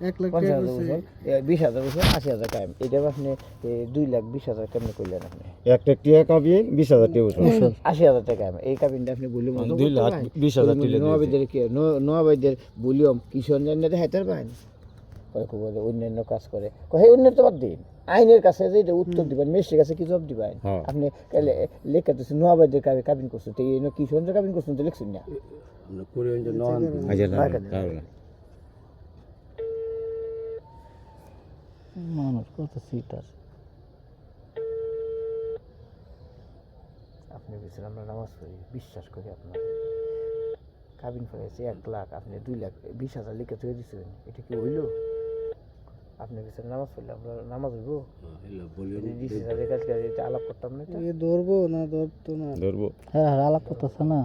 1 লাখ 50,000 টাকা বছর 20,000 বছর 80,000 কায়েম। এটা আপনি 2,20,000 কেমনে করলেন আপনি? একটা টিয়া কাবিন 20,000 টাকা বছর 80,000 টাকা কায়েম। এই কাবিনটা আপনি বলিউম 2,20,000 টাকা নবাবীদের কি নবাবীদের বলিউম কিশোর জান্নাতে হাইতার পান কয় খুব বলে অন্যান্য কাজ করে কয় অন্যের তো বাদ দিন আইনের কাছে যে এটা উত্তর দিবেন মেস্টের কাছে কি জবাব দিবেন আপনি লেখা দিচ্ছে নবাবীদের কাবিন করছেন তো এই কিশোর কাবিন করছেন তো লিখছেন না আমরা করে যে নন মানুষ কত সিট আছে আপনি বলছেন আমরা নামাজ পড়ি বিশ্বাস করি আপনার কাবিন ফেলেছে 1 লাখ আপনি 2,20,000 লিখে ধরে দিচ্ছেন এটা কি হইল আপনি বলছেন নামাজ পড়লে আমরা নামাজ হইব আলাপ করতাম না এ ধরবো না ধরতো না ধরবো হ্যাঁ আলাপ করতেছে না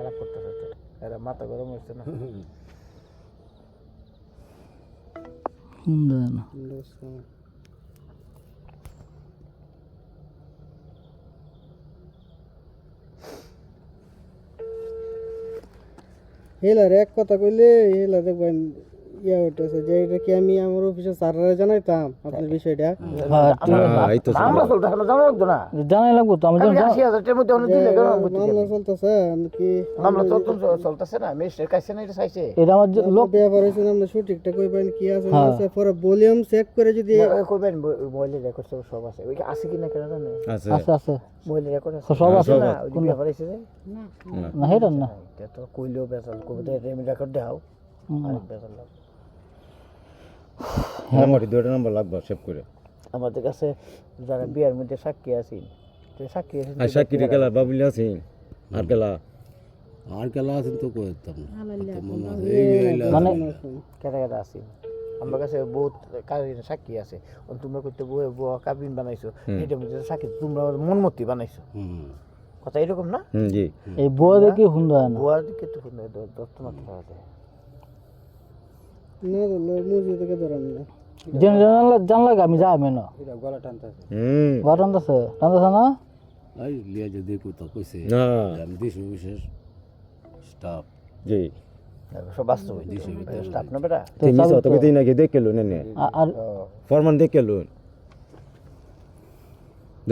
আলাপ করতেছে তো এরা মাথা গরম হচ্ছে না সুন্দর না হেলার এক কথা কইলে হেলা দেখবেন ইয়া হইতেছে যে এটা কি আমি আমার অফিসে স্যাররা জানাইতাম আপনার বিষয়টা এই তো আমরা চলতেছে না জানা লাগতো না জানাই লাগবো তো আমরা 80,000 টাকার মধ্যে অনেক দিলে মামলা চলতেছে কি মামলা চলতেছে না মেস্টের কাছে না এটা চাইছে এটা আমার লোক ব্যাপার হয়েছে আমরা সঠিকটা কইবেন কি আছে না আছে পরে ভলিউম চেক করে যদি কইবেন মোবাইলের রেকর্ড সব আছে ওই আছে কি না কেন জানেন আছে আছে আছে মোবাইলের রেকর্ড আছে সব আছে না ওই ব্যাপার আছে যে না হেরান না এটা তো কইলেও বেজাল কবিতা এমনি রেকর্ড দাও আর বেজাল লাগ নাম্বার 2টা নাম্বার লাগবে সেভ করে আমাদের কাছে যারা বিয়ার মধ্যে সাক্ষী আছেন তো সাক্ষী আছেন আর সাকিরে গেলা বাবুলি আছে আর গেলা আর কেলা আছেন তো কইতাম না মানে কেটা কেটা আছেন আমার কাছে বহুত কাবিন সাক্ষী আছে তোমরা করতে বুয়া কাবিন বানাইছো এটার মধ্যে সাক্ষী তোমরা মনমতি বানাইছো কথা এরকম না জি এই বউ দেখি সুন্দর না বুয়া দিকে তো শুনে দত্তনাথ থাকে না মুজি থেকে ধরাম না জানলা আমি যাবে না গলা টানতেছে গরম আছে টানতেছে না এই লিয়া যে দেখো তো কইছে না আমি দেশ বিশেষ স্টাফ জি সব বাস্তব স্টাফ না বেটা তুই মিস তো কইতে নাকি দেখেলো নে আর ফরমান দেখেলো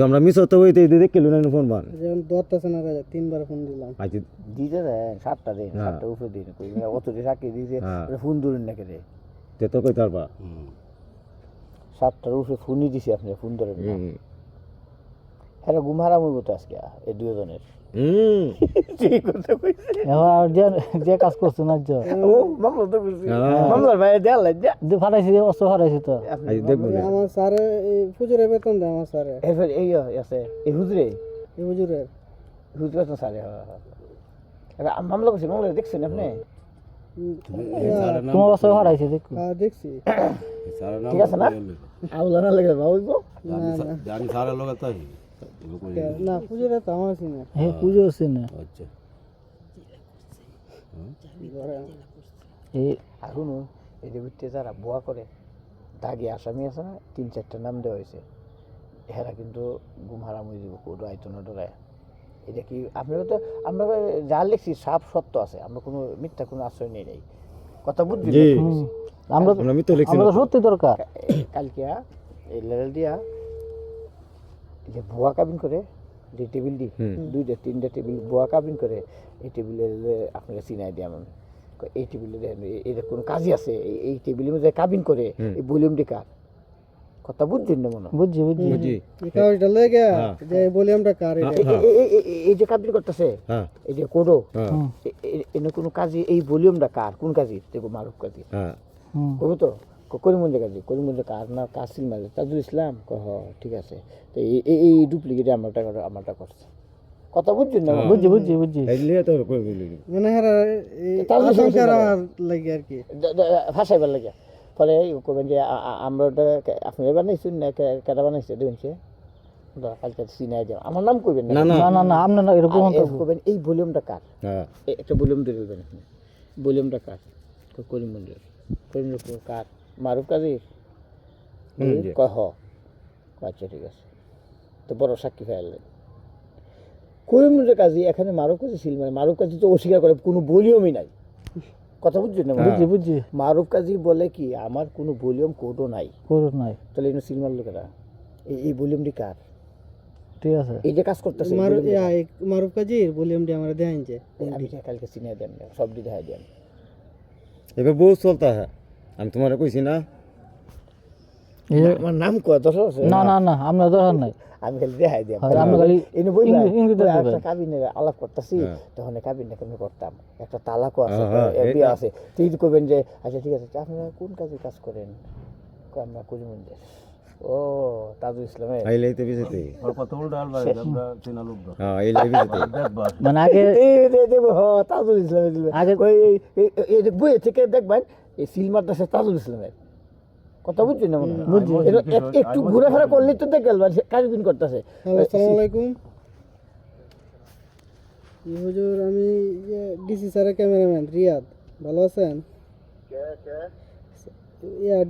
আমরা মিস তো হইতে দেখেলো না ফরমান যেমন ধরতেছে না 3বার ফোন দিলাম আজ দিতে দেন 7টা দিন 7টা উপরে দিন কই অত সাক্ষী দিয়েছে ফোন ধরুন না কেটে তে তো কই তারবা 7টার উপরে ফোনই দিছি আপনি ফোন ধরেন না হ্যাঁ ঘুমারাম হইব তো আজকে এই দুজনের ঠিক কথা কইছে এবার যে কাজ করছো না যে ও মামলা তো কইছে মামলার ভাই দেয়া লাগে ফাটাইছি অস্ত্র ফাটাইছি তো আজ দেখবো আমার স্যারে এই ফুজুরে বেতন দেয় আমার স্যারে এরপর এই আছে এই হুজরে এই হুজুরের হুজরে তো সারে এবার মামলা করছি মামলা দেখছেন আপনি তোমার অস্ত্র ফাটাইছি দেখো দেখছি ঠিক আছে না আউলা না লাগে বাবুইবো জানি সারা লোক তাই না ফুজুরে তো আমার সিনে হ্যাঁ পুজো আছে না আচ্ছা এই এখন এই যে ভিত্তিতে যারা বুয়া করে দাগি আসামি আছে না 3-4টা নাম দেওয়া হয়েছে এরা কিন্তু গুম হারাম হয়ে যাব কোর্ট আইতো না ডরায় এটা কি আপনারা তো আমরা যা লিখছি সাফ সত্য আছে আমরা কোনো মিথ্যা কোনো আশ্রয় নেই নাই কথা বুঝছি আমরা আমি তো লিখছি আমরা সত্যি দরকার কালকে এই লেভেল দিয়া যে বুয়া কাবিন করে যে টেবিল দি 2-3টা টেবিল বুয়া কাবিন করে এই টেবিলে আপনাকে চিনাই দিই আমি এই টেবিলে এর কোনো কাজই আছে এই টেবিলের মধ্যে কাবিন করে এই ভলিউম ডিকার কথা বুঝছেন না মনে বুঝছি কাগজটা লেগে যে ভলিউমটা কার এই যে কাবিন করতেছে এই যে কোডো এনে কোনো কাজই এই ভলিউমটা কার কোন কাজই দেখো মারুফ কাজী কবো তো করিমগঞ্জের কাজী করিমগঞ্জের কার না কাসিল মাঝে তাজুল ইসলাম কহ ঠিক আছে তো এই ডুপ্লিকেটে আমারটা করছে কথা বুঝছেন না বুঝছি এই লিয়ে তো কই বলি মানে হেরা আশঙ্কার লাগে আর কি ভাষাইবার লাগে ফলে করবেন যে আমরা ওটা আপনারা বানাইছেন না কেটা বানাইছে দেখছে কালকে চিনাই যাও আমার নাম কইবেন না না আপনি না এরকম করবেন এই ভলিউমটা কার হ্যাঁ একটা ভলিউম দিয়ে দেবেন আপনি ভলিউমটা কার করিমগঞ্জের কার মারুফ কাজী কহ আচ্ছা ঠিক আছে তো বড় সাক্ষী ফেললেন করিমগঞ্জের কাজী এখানে মারুফ কাজী ছিল মানে মারুফ কাজী তো অস্বীকার করে কোনো ভলিউমই নাই কথা বুঝছেন না? বুঝছি বুঝছি মারুফ কাজী বলে কি আমার কোনো ভলিউম কোডও নাই, করুন নাই, তাহলে এনে সিল মারলো কেনা? এই ভলিউমটি কার? ঠিক আছে। এই যে কাজ করতেছে মারুফ কাজীর ভলিউমটি আমার দেখাইন যে আমি কালকে চিনে দেন, সব দিয়ে দেখা দেন। এবার বহু চলতা হ্যাঁ, আমি তোমার কইছি না। আমার নাম কয় দশ আছে? না না না আমরা দরকার নাই, আমি খালি দেখাই দিই। আমরা খালি এনে বই ইঙ্গিত দেবেন। একটা কাবিনের আলাপ করতেছি, হ্যাঁ। তখন কাবিনটা কেমন করতাম, একটা তালাকও আছে, হ্যাঁ, বিয়ে আছে। তুই করবেন যে আচ্ছা ঠিক আছে আপনারা কোন কাজে কাজ করেন? কয়, আমরা কুজিমন্দির। ও তাজুল ইসলামের। আইলাইতে বিজেতে কত উল্টা আলবারে আমরা চেনা লোক দর হ্যাঁ আইলাই বিজেতে দেখবা মানে আগে দেখবো তাজুল ইসলামের আগে- এই বই থেকে দেখবেন এই সিল মারতেছে তাজুল ইসলামের। কথা বুঝছেন না? মনে হয় বুঝছি। একটু ঘোরাফেরা করলে তো দেখবেন কাজবিন করতেছে। হ্যালো আসসালামু আলাইকুম। হুজুর আমি ডিসি স্যারের ক্যামেরাম্যান রিয়াদ, ভালো আছেন?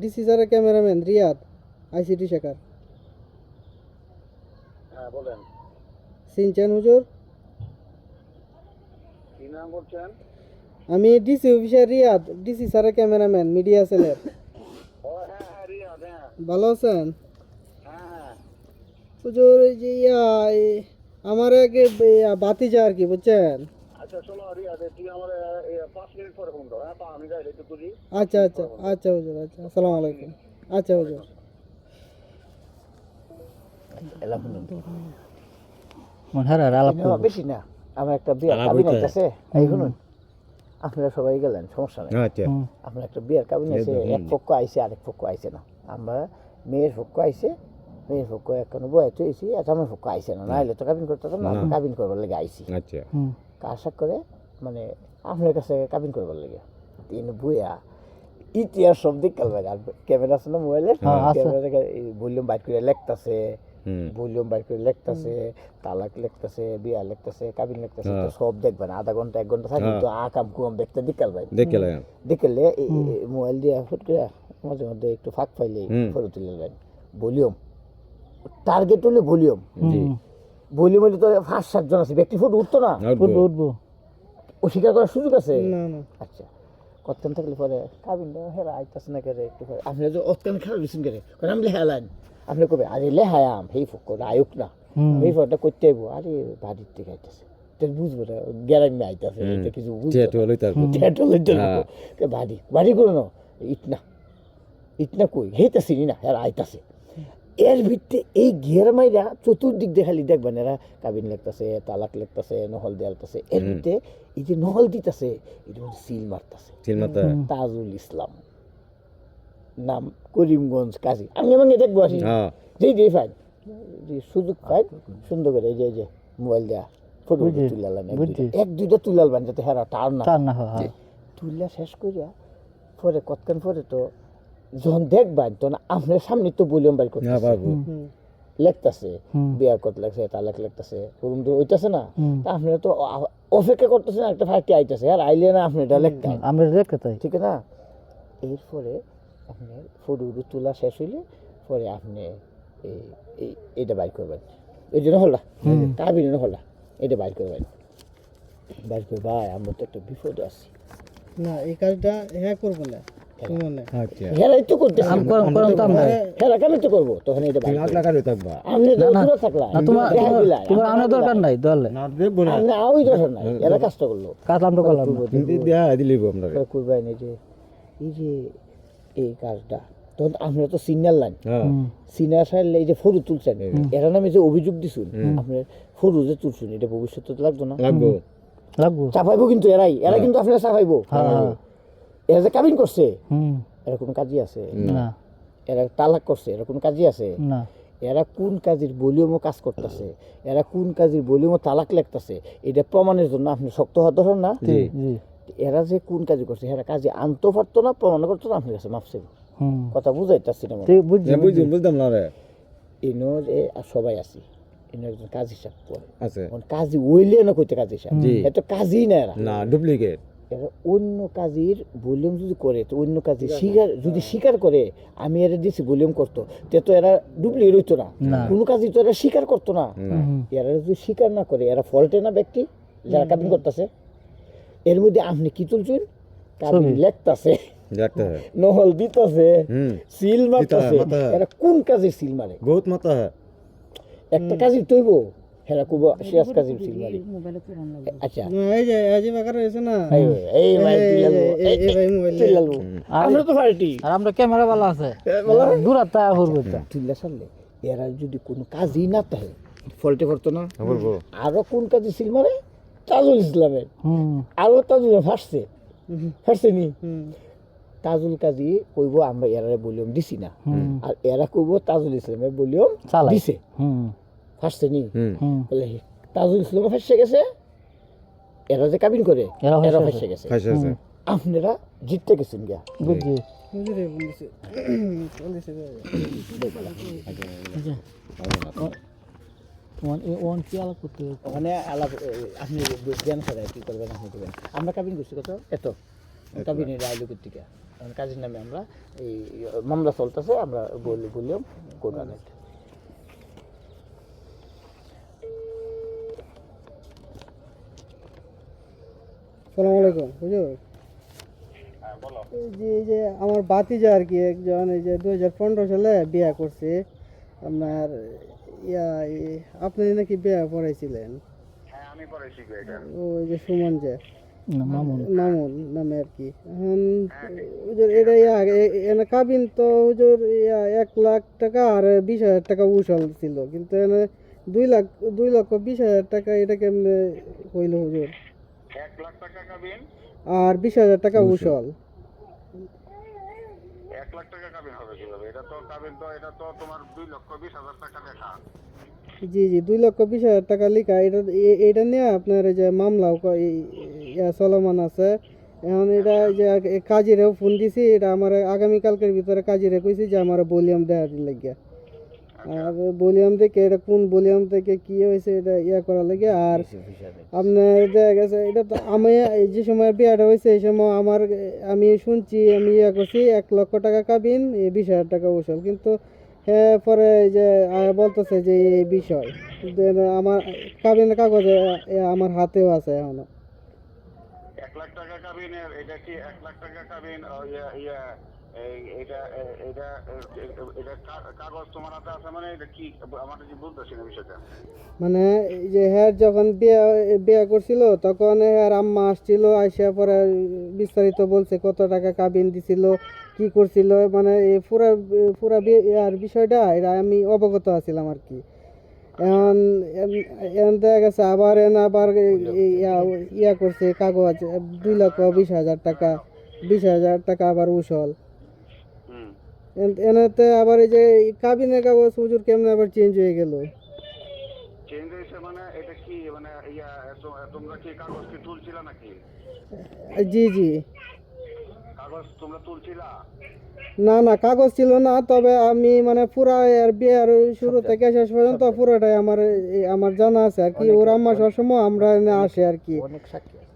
ডিসি স্যারের ক্যামেরাম্যান রিয়াদ, আইসিটি শেখার। হ্যাঁ বলেন, চিনছেন হুজুর? কি নাম বলছেন? আমি ডিসি অফিসার রিয়াদ, ডিসি স্যারের ক্যামেরাম্যান মিডিয়া সেলের। ও হ্যাঁ রিয়াদ, হ্যাঁ ভালো আছেন হ্যাঁ হুজুর? এই যে আমার আগে বাতিজা আর কি, বুঝছেন? আচ্ছা শোনো রিয়াদ, তুই আমার 5 মিনিট পরে ফোন দাও। হ্যাঁ আমি যাই একটু তুলি। আচ্ছা আচ্ছা আচ্ছা হুজুর, আচ্ছা আসসালামু আলাইকুম। আচ্ছা হুজুর। এলাম শুনুন। মানে হ্যাঁ আলাপ না, করবো। বেশি না, আমার একটা বিয়ের আলাপ কাবিন হইতে আছে। এই শুনুন, আপনারা সবাই গেলেন, সমস্যা নেই। আচ্ছা হুম, আপনার একটা বিয়ের কাবিন আছে, এক পক্ষ আইছে আরেক পক্ষ আইছে না। আমরা মেয়ের পক্ষ আইছে, মেয়ের পক্ষ এখনো বয়ে চয়েছি, আর আমার পক্ষ আইছে না, নাহলে তো কাবিন করতে না। আমরা কাবিন করবার লেগে আইছি। আচ্ছা হুম, আশা করে মানে আপনার কাছে কাবিন করবার লেগে তিন বইয়া ইতিহাস সব দিক কাল বাইরে। আর ক্যামেরা আছে না মোবাইলে, হ্যাঁ, আছে। ক্যামেরা থেকে ভলিউম বাইর করে লেখতাছে, হুম ভলিউম বাইর করে লেখতাছে, তালাক লেখতাছে, বিয়া লেখতাছে, কাবিন লেখতাছে, তো সব দেখবেন। আধা ঘন্টা 1 ঘন্টা থাকি তো আকাম কুয়াম দেখতে দিকাল ভাই দেখে লাগাম দেখলে মোবাইল দিয়ে ফুট করে মাঝে মধ্যে একটু ফাঁক পাইলে ফটো তুলে নেবেন। ভলিউম টার্গেট হলে ভলিউম, হুম, ভলিউম হলে তো 5-7 জন আছে, ব্যক্তি ফটো উঠতো না, উঠবো উঠবো। ও স্বীকার করার সুযোগ আছে। না না আচ্ছা কতক্ষণ থাকলে পরে কাবিন হেরা আইতাছে না কেরে একটু পরে আপনি যে অতক্ষণ খেলা দিচ্ছেন কেরে, কারণ আমি লেহালাম, আপনি কবে আরে লেহায়াম সেই ফোক আয়ুক না, এই ফোনটা করতে আইবো, আরে বাড়ির থেকে আইতেছে তো বুঝবো না, গ্যারামে আইতাছে, এটা কিছু চেট হলো তারপর বাড়ি বাড়ি করে না, ইটনা কই হেইতাছি না, এরা আইতাছে। এর ভিত্তি এই ঘের মাইরা চতুর্দিক দিয়ে খালি দেখবেন এরা কাবিন লেখতেছে, তালাক লেখতেছে, নহল দেয়ালতেছে। এর ভিত্তি এই যে নহল দিতেছে এর মধ্যে সিল মারতেছে চিলমাতা তাজুল ইসলাম, নাম করিমগঞ্জ কাজী। আমি আমাকে দেখবো আসি হ্যাঁ যেই ফাইন সুযোগ পাই সুন্দর করে এই যে মোবাইল দেয়া ফটো তুলালাম, বুঝছি। 1-2টা তুলালবেন যাতে হেরা টার না তার না হয় তুললা শেষ করিয়া পরে কতক্ষণ পরে তো যখন দেখবেন তখন আপনার সামনে তো ভলিউম বাইর করতে হ্যাঁ বাবু লেখতেছে, হুম। বিয়া কত লাগছে, তালাক লেখতেছে, রুম তো ওইটাছে না, হুম। তা আপনারা তো অপেক্ষা করতেছেন একটা ফাইটে আইতেছে, আর আইলে না আপনি এটা লেখতেন, আমরা দেখতে তাই। ঠিক না? এরপরে আপনার ফটো তোলা শেষ হইলে পরে আপনি এইটা বাইর করবেন, ওই জন্য হল্লা কাবিন হল্লা এটা বাইর করবেন। বাইর করে ভাই আমরা তো একটা বিপদে আছি, না এই কাজটা হ্যাঁ করবো না সুমনে। আচ্ছা হেরাই তো করতেছি, করম তো আমরা। হেরা কেন তো করবো, তখন এটা বাইর লাখ করবেন। লাখ থাকবা আপনি তো দূরে থাকলা, না তোমার দেখা তোমার- দিলাই, তোমার আনার দরকার নাই দলে, না দেখবো না আপনি আওই দরকার নাই, এরা কাজটা করলো কাজ আমরা করলাম না। কিন্তু দেয়া দিলিব আমরা করবেন। এই যে এই কাজটা তখন আপনারা তো সিগন্যাল লাইন, হ্যাঁ সিনিয়র সাহেব এই যে ফরু তুলছেন, এরা নামে যে অভিযোগ দিছুন আপনার ফরু যে তুলছুন, এটা ভবিষ্যতে তো লাগতো না, লাগবো লাগবো। চাপাইবো কিন্তু এরা কিন্তু আপনারা চাপাইবো। হ্যাঁ। এরা যে কাবিন করছে হুম, এরা কোনো কাজই আছে, না এরা তালাক করছে এরা কোনো কাজই আছে, না এরা কোন কাজের ভলিউমও কাজ করতেছে, এরা কোন কাজের ভলিউমও তালাক লেখতেছে, এটা প্রমাণের জন্য আপনি শক্ত হওয়া দরকার না। জি। এরা যে কোন কাজে করছে এরা কাজে আনতেও পারতো না, প্রমাণ করতো না, আপনার কাছে মাপছে। হুম, কথা বুঝাইতেছি না, ঠিক বুঝছি। বুঝলাম বুঝলাম না রে এনো যে সবাই আছি, এনো একজন কাজ হিসাব করে আছে কাজী ওইলে না কইতে কাজ হিসাব, জি। এত কাজই না এরা। না ডুপ্লিকেট এরা অন্য কাজের ভলিউম যদি করে তো অন্য কাজে স্বীকার করে আমি এরা দিয়েছি ভলিউম করতো, তে তো এরা ডুপ্লিকেট হইতো না, না। কোনো কাজই তো এরা স্বীকার করতো না। হুম, এরা যদি স্বীকার না করে এরা ফল্টে না ব্যক্তি যারা কাবিন করতেছে। এর মধ্যে আপনি কি তুলছেন, কাবিন লেখতাছে, देखते हैं নহল দিতেছে, সিল মারতেছে, মারতে হয়। এরা কোন কাজে সিল মারে? बहुत मता है একটা কাজই তৈব হেরা কুব শেষ কাজে সিল মারি। আচ্ছা এই যে বেকার হয়েছে না, এই ভাই দিলালো, এই ভাই মোবাইল দিলালো, আমরা তো পার্টি আর আমরা ক্যামেরা ভালো আছে দূরাত তা করবো এটা তুললে সারলে এরা যদি কোনো কাজই না থাকে ফলটে করতো না। बोल আরো কোন কাজে সিল মারে? তাজুল ইসলামের। হুম আরো তাজুল ফাঁসছে, ফাঁসছে নি? হুম তাজুল কাজী কইব আমরা এরা ভলিউম দিছি না, হুম আর এরা কইব তাজুল ইসলামের ভলিউম চালাই। দিছে। হুম ফাঁসছে নি? হুম বলে তাজুল ইসলামে ফাঁসে গেছে, এরা যে কাবিন করে এরা এরা ফাঁসে ফাঁসে গেছে। खाइसे से আপনারা জিততে গেছেন গিয়া। বুঝছি হুজুরে বলেছে বলেছে ওয়ান কি আলাপ করতে হবে? ওখানে আলাপ আপনি জ্ঞান ছাড়া কি করবেন আপনি করবেন। আমরা কাবিন করছি কত এত কাবিনের আয়োজকের থেকে কাজের নামে আমরা এই মামলা চলতেছে, আমরা বললাম কোরআন। সালাম আলাইকুম হুজুর। এই যে আমার ভাতিজা আর কি একজন, এই যে 2015 সালে বিয়ে করছে আপনার আপনি নাকি বিয়ে পড়াইছিলেন? হ্যাঁ আমি পড়াইছি এটা। ওই যে সুমন যে না মামুন মামুন নামে আর কি। এখন হুজুর এটা এনে কাবিন তো হুজুর 1 লাখ টাকা আর 20,000 টাকা উসল ছিল, কিন্তু এনে 2,20,000 টাকা এটা কেমনে হইল হুজুর? 1 লাখ টাকা কাবিন, আর 20,000 টাকা উসল। 1 লাখ টাকা কাবিন হবে কিভাবে? এটা তো কাবিন তো এটা তো তোমার 2,20,000 টাকা লেখা। জি 2,20,000 টাকা লিখা। এটা নিয়ে আপনার এই যে মামলাও চলমান আছে। এখন এটা যে কাজীরেও ফোন দিছি, এটা আমার আগামীকালকের ভিতরে কাজীরে কইছি যে আমার ভলিউম দেওয়া দিন লাগিয়া। আর ভলিউম থেকে এটা কোন ভলিউম থেকে কি হয়েছে এটা করা লাগে। আর আপনার দেখা গেছে এটা তো আমি যে সময় বিয়েটা হয়েছে এই সময় আমি শুনছি আমি করছি 1 লক্ষ টাকা কাবিন, 20,000 টাকা উসল, কিন্তু হ্যাঁ পরে যে বলতেছে যে এই বিষয় আমার কাবিনের কাগজে আমার হাতেও আছে এখনো। 1 লাখ টাকা কাবিনের এটা কি 1 লাখ টাকা কাবিন? এটা কাগজ তোমার হাতে আছে মানে এটা কি? আমার কি বুঝতেছি না বিষয়টা। মানে এই যে হ্যাঁ যখন বিয়ে করছিল তখন আর আম্মা আসছিল, আইসা পরে বিস্তারিত বলছে কত টাকা কাবিন দিছিল কি করছিল, মানে এই পুরা আর বিষয়টা এটা আমি অবগত আছিলাম আর কি। এখন দেখা গেছে আবার করছে কাগজ 2,20,000 টাকা, 20,000 টাকা আবার উসল। এনাতে আবার এই যে কাবিনের কাগজ হুজুর কেমনে আবার চেঞ্জ হয়ে গেল? চেঞ্জ হয়েছে মানে এটা কি মানে তোমরা কি কাগজ কি তুলছিলা নাকি? জি কাগজ তোমরা তুলছিলা? না কাগজ ছিল না, তবে আমি মানে পুরা আর বিয়ের শুরু থেকে শেষ পর্যন্ত পুরোটাই আমার জানা আছে আর কি। ওর আম্মা সবসময় আমরা এনে আসে আর কি, অনেক সাক্ষী আছে।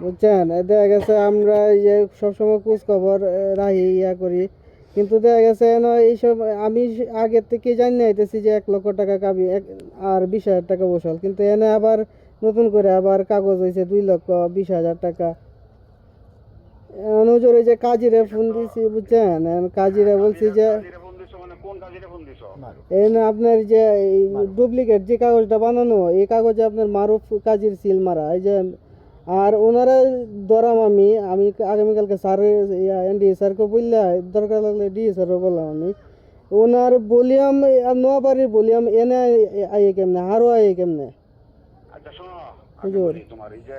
বুঝছেন। দেখা গেছে আমরা এই যে সবসময় খোঁজ খবর রাখি করি, কিন্তু দেখা গেছে এইসব আমি আগে থেকে জানি আইতেছি যে 1 লক্ষ টাকা কাবি আর 20,000 টাকা বসল, কিন্তু এনে আবার নতুন করে আবার কাগজ হয়েছে 2,20,000 টাকা। হুজুর এই যে কাজীরে ফোন দিছি বুঝছেন, কাজীরে বলছি যে কাজীরে ফোন দিছো মানে কোন কাজীরে ফোন দিছো? এই না আপনার যে ডুপ্লিকেট যে কাগজটা বানানো এই কাগজে আপনার মারুফ কাজীর সিল মারা এই যে। আর ওনারা ধরাম আমি আগামীকালকে স্যার এনডি স্যারকে বললে দরকার লাগলে ডি স্যারও বললাম আমি। ওনার ভলিউম নোয়াবাড়ির ভলিউম এনে আইয়ে কেমনে আরও আইয়ে কেমনে? আচ্ছা শোনো হুজুর তোমার এই যে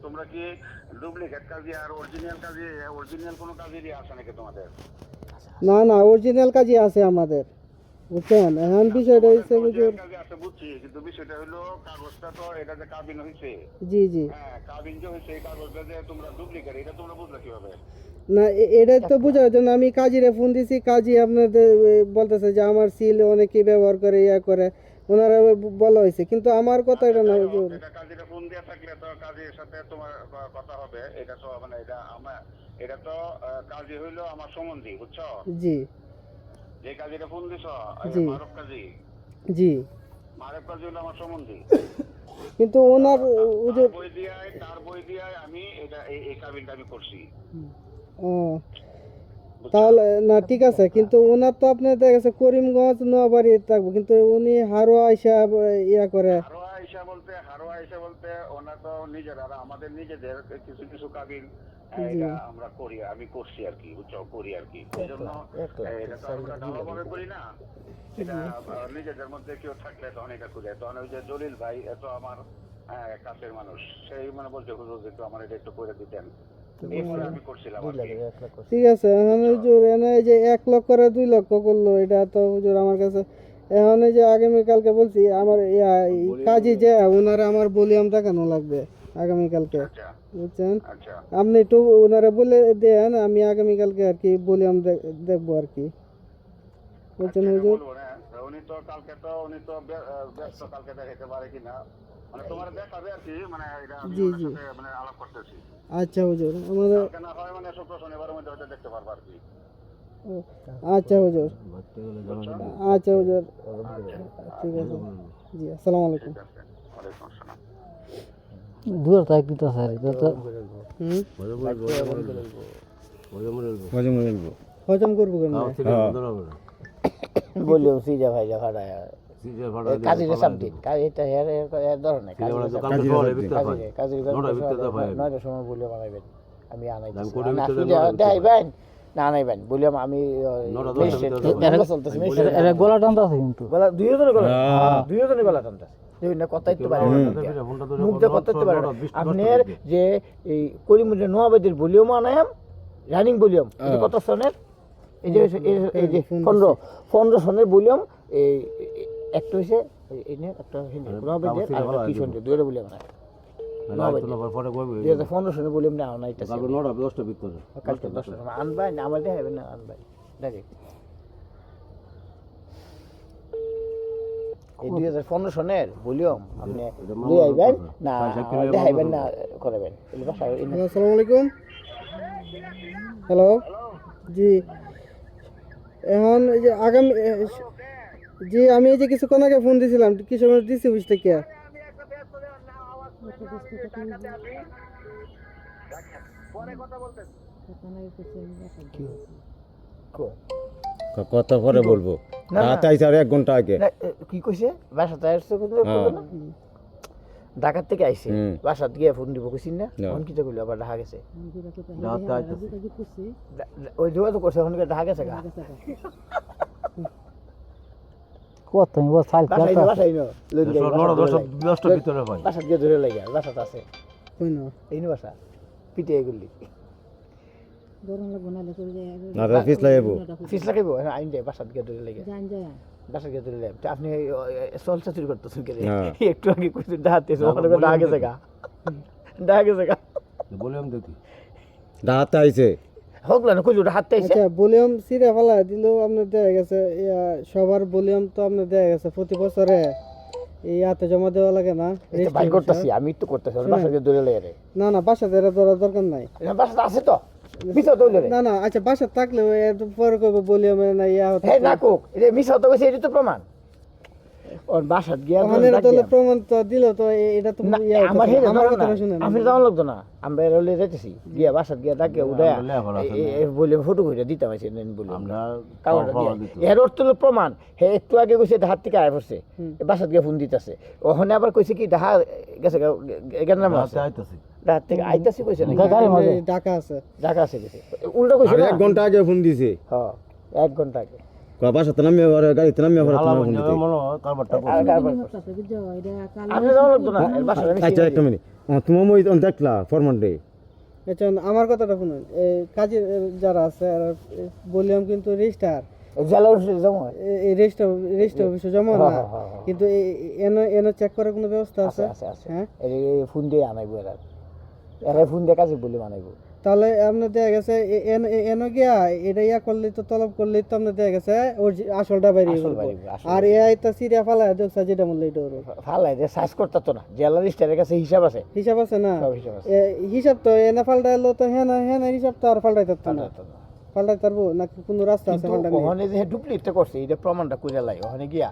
তোমরা কি ডুপ্লিকেট কাজী আর অরিজিনাল কোনো কাজেরই আছে নাকি তোমাদের? না অরিজিনাল কাজই আছে আমাদের, বুঝছেন। এখন বিষয়টা হচ্ছে হুজুর, কাজে আছে বুঝছি, কিন্তু বিষয়টা হলো কাগজটা তো এটা যে কাবিন হয়েছে, জি হ্যাঁ কাবিন যে হয়েছে এই কাগজটা যে তোমরা ডুপ্লিকেট এটা তোমরা বুঝলে কিভাবে? না এটাই তো বোঝার জন্য আমি কাজীরে ফোন দিছি। কাজী আপনাদের বলতেছে যে আমার সিল অনেকে ব্যবহার করে করে ওনারা বলা হয়েছে, কিন্তু আমার কথা এটা না হুজুর। এটা কাজীরে ফোন দিয়ে থাকলে তো কাজীর সাথে তোমার কথা হবে। এটা তো মানে এটা তো কাজী হইলো আমার সম্বন্ধী, বুঝছো? জি যে কাজীরে ফোন দিছো জি। মারুফ কাজী জি হলো আমার সম্বন্ধী। কিন্তু ওনার হুজুর তার বই দিয়ে আমি এটা এই কাবিনটা আমি করছি। ও, তাহলে না ঠিক আছে, কিন্তু ওনার তো আপনার দেখা গেছে করিমগঞ্জ নোয়াবাড়ি থাকবো, কিন্তু উনি হারোয়া হিসাব ইয়া করে। হারোয়া হিসা বলতে ওনার তো নিজের আর আমাদের নিজেদের কিছু কিছু কাবিন এটা আমরা করি, আমি করছি আর কি, বুঝছো, করি আর কি। এই জন্য এটা তো আমরা ভালোভাবে করি না, এটা নিজেদের মধ্যে কেউ থাকলে তখন এটা করি। তখন ওই যে জলিল ভাই এত আমার কাছের মানুষ, সেই মানে বলছে হুজুর একটু আমার এটা একটু করে দিতেন, এরপরে আমি করছিলাম আর কি। ঠিক আছে, এখন হুজুর এনে এই যে 1 লক্ষ করে 2 লক্ষ করলো, এটা তো হুজুর আমার কাছে এখন এই যে আগামীকালকে বলছি আমার কাজী যে ওনারা আমার ভলিউম দেখানো লাগবে আগামীকালকে, আচ্ছা বুঝছেন? আচ্ছা আপনি একটু ওনারা বলে দেন, আমি আগামীকালকে আর কি ভলিউম দেখবো আর কি, বুঝছেন হুজুর? বলবো না, উনি তো ব্যস্ত, কালকে দেখাইতে পারে কিনা, মানে তোমার দেখাবে আর কি, মানে এটা আমি জি, ওনার জি। সাথে মানে আলাপ করতেছি। আচ্ছা হুজুর, আমাদের কালকে না হয় মানে শুক্র শনিবারের মধ্যে হয়তো দেখতে পারবো আর কি। আচ্ছা হুজুর, ভাবতে গেলে জানা যাবে। আচ্ছা হুজুর, ঠিক আছে, জি আসসালামু আলাইকুম। ঠিক আছে, ওয়ালাইকুম আসসালাম। দূর থাক দিতে স্যার এটা তো হুম, হজম হয়ে গেল। হজম করবো কেন? বললাম সিজা ভাই ফাটা কাজী সব দিন কাজ এটা ধরনের নয়টার সময় বলে বানাইবেন, আমি আনাই দেখাইবেন না আনাইবেন বললাম আমি এটা গলা টানতে আছে কিন্তু দুইজনের গলা টানতে কথা দিতে পারে, মুখ দিয়ে কথা দিতে পারে। আপনার যে এই করিমুদ্দিন নোয়াবাদের ভলিউম আনায়াম রানিং ভলিউম কত সনের, এই যে 15 সনের ভলিউম, এই একটা হয়েছে এই নিয়ে একটা নোয়াবাদের আর একটা কিশোর দুইটা ভলিউম আনায় 2015 সনের ভলিউম না আনাইতে কালকে 10টার সময় আনবাই না, আমার দেখাবেন না আনবাই ডাইরেক্ট এই 2015 সনের ভলিউম আপনি লই আইবেন না দেখাইবেন না করাবেন। আসসালামু আলাইকুম। হ্যালো, জি এখন এই যে আগামী জি আমি এই যে কিছুক্ষণ আগে ফোন দিয়েছিলাম কিশোরগঞ্জ ডিসি অফিস থেকে। কত পরে বলবো, না, না। রাত আইসা আর 1 ঘন্টা আগে। কি কইছে বাসাতে আসছে ঢাকার থেকে আইছে, বাসাত গিয়ে ফোন দিব কইছিস না, ফোন কিটা কইলো আবার ঢাকা গেছে, ওই যোগাযোগ করছে এখন ঢাকা গেছে গা কত আমি বল ফাইল বাসাই করতে বাসাই নো ভিতরে ভাই বাসাত গিয়ে ধরে লাগে বাসাত আছে কই না এই নি বাসা পিটে এগুলি না অফিস লাইবো। ফিস লাগাইব আইন যায় বাসাত গিয়ে ধরে লাগে বাসাত গিয়ে ধরে লাগে আপনি সলসা চুরি করতেছেন কে একটু আগে কইছেন ঢাতে ঢাকা গেছে গা ঢাকা গেছে গা বললাম দেখি রাত আইছে হোক না কইলো হাতে আইছে আচ্ছা ভলিউম সিরে ফেলা দিলেও আপনার দেখা গেছে সবার ভলিউম তো আপনার দেখা গেছে প্রতি বছরে এই হাতে জমা দেওয়া লাগে না? ভাই করতেছি আমি তো করতেছি বাসাত গিয়ে ধরে লাগে রে না না বাসাতে এরা ধরার দরকার নাই। বাসাত আছে তো মিছা তো রে না না আচ্ছা বাসা থাকলেও পরে কইব ভলিউমে না ইয়া হতে হে না কোক এটা মিছা তো কইছে এটা তো প্রমাণ ওর বাসাত গিয়া ওখানে তাহলে প্রমাণ তো দিল তো এটা তো ইয়া হতে আমার পারে। হেরে আমার আমার কথা শুনেন আমি যাওয়া লাগতো না আমরা এরলে যাইতেছি গিয়া বাসাত গিয়া ডাকে উড়ায়া বলে ফটো কইরা দিতে পারছি নেন বলে আমরা কাগজটা দিয়া এর অর্থ হলো প্রমাণ। হে একটু আগে কইছে হাত থেকে আয় পড়ছে বাসাত গিয়া ফোন দিতেছে, ওখানে আবার কইছে কি ঢাকা গেছে এখানে নাম আছে আইতাছি ঢাকা থেকে আইতাছি কইছে না ঢাকা আছে ঢাকা আছে গেছে উল্টা কইছে আর না 1 ঘন্টা আগে ফোন দিছে। হ্যাঁ 1 ঘন্টা আগে বাসাতে নামে আর গাড়িতে নামে আর তোমার ফোন দিতে। মনে হয় কারবারটা আর কারবার আমি যাওয়া লাগতো না এর বাসায় আমি আচ্ছা একটা মিনিট, তোমার মই দেখলা ফরমান ডে। আচ্ছা আমার কথাটা শুনুন, এই কাজের যারা আছে ভলিউম কিন্তু রেজিস্টার জেলা অফিসে জমা এই রেজিস্টার অফিসে জমা না, কিন্তু এনে চেক করার কোনো ব্যবস্থা আছে? আছে আছে হ্যাঁ এই ফোন দিয়ে আনাইবো এরা ফোন দিয়ে কাজে বলে আনাইবো। তাহলে আপনার দেখা গেছে এনে গিয়া এটা ইয়া করলে তো তলব করলে তো আপনার দেখা গেছে ওর আসলটা বাইরে আর এআই তো সিরিয়া ফালা দেখছা যেটা বললে এটা ওর ফালাই যে সার্চ করতে তো না জেলা রেজিস্টারের কাছে হিসাব আছে হিসাব আছে না? সব হিসাব আছে হিসাব তো এনে ফালটা এলো তো হ্যাঁ না হিসাব তো আর ফালটাই থাকতো না। পাল্টাই পারবো নাকি কোনো রাস্তা আছে কিন্তু পাল্টানি? ওখানে যে ডুপ্লিকেটটা করছে এটা প্রমাণটা করে লাই ওখানে গিয়া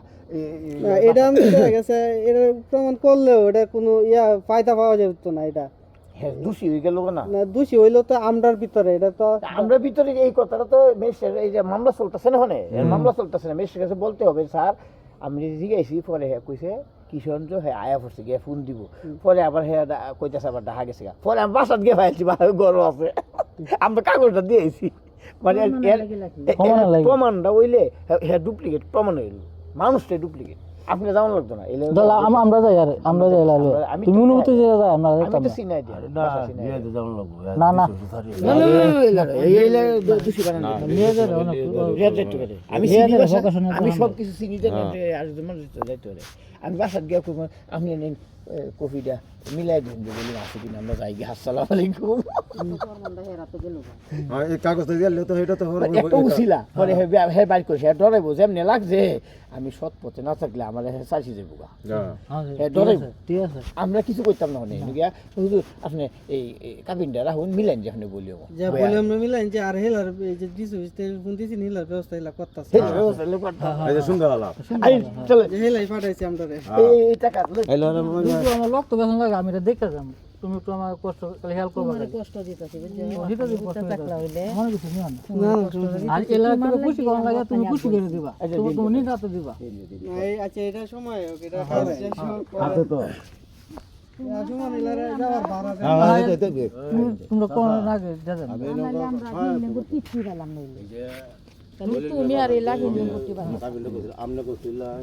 না এটা আমি দেখা গেছে এটা প্রমাণ করলেও এটা কোনো ফায়দা পাওয়া যেত না এটা। হ্যাঁ দোষী হয়ে গেল না না দোষী হইলো তো আমরার ভিতরে, এটা তো আমরা ভিতরে এই কথাটা তো ম্যাজিস্ট্রেট এই যে মামলা চলতেছে না ওখানে মামলা চলতেছে না ম্যাজিস্ট্রেট কাছে বলতে হবে স্যার আমি জিজ্ঞাসি পরে হ্যাঁ কইছে কিশোরগঞ্জ হ্যাঁ আয়া পড়ছে গিয়ে ফোন দিব পরে আবার হ্যাঁ কইতেছে আবার ডাহা গেছে গা। পরে আমি বাসাত গিয়ে পাইছি গরম আছে আমরা কাগজটা দিয়েছি মানে প্রমাণটা হইলে হ্যাঁ ডুপ্লিকেট প্রমাণ হইল মানুষটাই ডুপ্লিকেট আপনি যেমন লাগতো না আমরা যাই আর আমরা যাই লাইলে আমি তুমি অনুমতি দিয়ে যাই আমরা আমি যেতাম তো না। চিনাই দিই না বিয়ে তো যেমন লাগবো না, না। আমি সব কিছু চিনি আমি বাসাত গিয়ে আপনি নেন কফিটা মিলাই দিন যে বলি আছে কিনা আমরা যাই গিয়ে আসসালাম আলাইকুম এই কাগজটা দিলে তো এটা তো একটা উছিলা পরে হে বাইর করে হে ডরাইবো যেমনি লাগছে আমি সৎ পথে না থাকলে আমার হে চাইছি যাবো গা হ্যাঁ ডরাইবো ঠিক আছে আমরা কিছু করতাম না হনে গিয়া হুজুর আপনি এই কাবিনটা রাখুন মিলাইন যে আপনি বলিও যে বলে আমরা মিলাই যে আর হেলার এই যে দিছো ফোন দিছি হেলার ব্যবস্থা হেলা করতেছে এই যে সুন্দর আলাপ চলে যে হেলাই পাঠাইছে আমরারে। এই টাকা হ্যালো কিন্তু আমার লক্ষ্য বেতন লাগে আমি এটা দেখতে যাম তুমি একটু আমার কষ্ট হেল্প করবে কষ্ট দিতেছি মনে কিছু নিও না না আর এলা তুমি খুশি করার লাগে তুমি খুশি করে দিবা তুমি নিজে হাতে দিবা না এই আচ্ছা এটা সময় হোক, এটা কাজ শেষ হোক, পরে- তো এই সময় নিলারে যাওয়ার ভাড়া দেন। তোমরা কোন আগে যাবেন কিছুই পেলাম নইলে তুমি আর এই লাগিয়ে করতে পারো আমরা করছিলাম